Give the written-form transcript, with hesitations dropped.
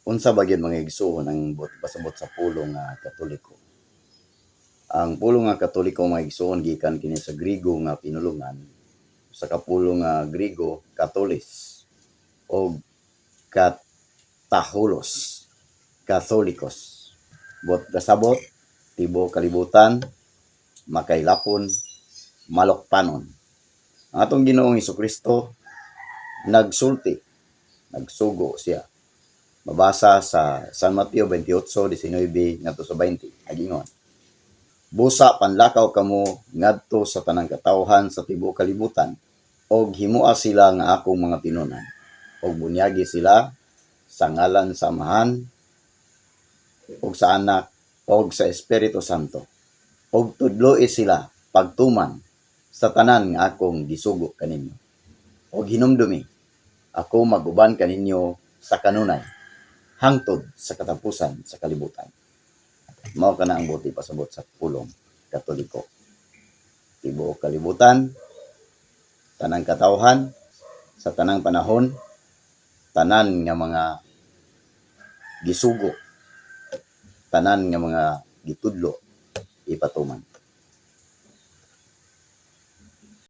Unsa ba gyud mga igsoon ang pasabot sa pulong nga Katoliko? Ang pulong nga Katoliko mga igsoon gikan kini sa Griego nga pinulongan sa kapulong nga Griego Katolis o Kataholos, Catholicos. Bot kasabot tibuok kalibutan, makailapon, malokpanon. Ang atong Ginoong Hesukristo nagsulti, nagsugo siya. Mabasa sa San Mateo 28:19 ngadto sa 20. Nagingon, busa panlakaw kamo ngadto sa tanang katawhan sa tibuok kalibutan og himua sila nga akong mga pinunan og bunyagi sila sa ngalan sa Amahan og sa Anak og sa Espiritu Santo. Og tudloi sila pagtuman sa tanan nga akong gisugo kaninyo. Og hinumdumi ako maguban kaninyo sa kanunay hangtod sa katapusan sa kalibutan. Mao kana ang buti pasabot sa pulong Katoliko. Tibuok kalibutan, tanang katawhan, sa tanang panahon, tanan nga mga gisugo, tanan nga mga gitudlo ipatuman.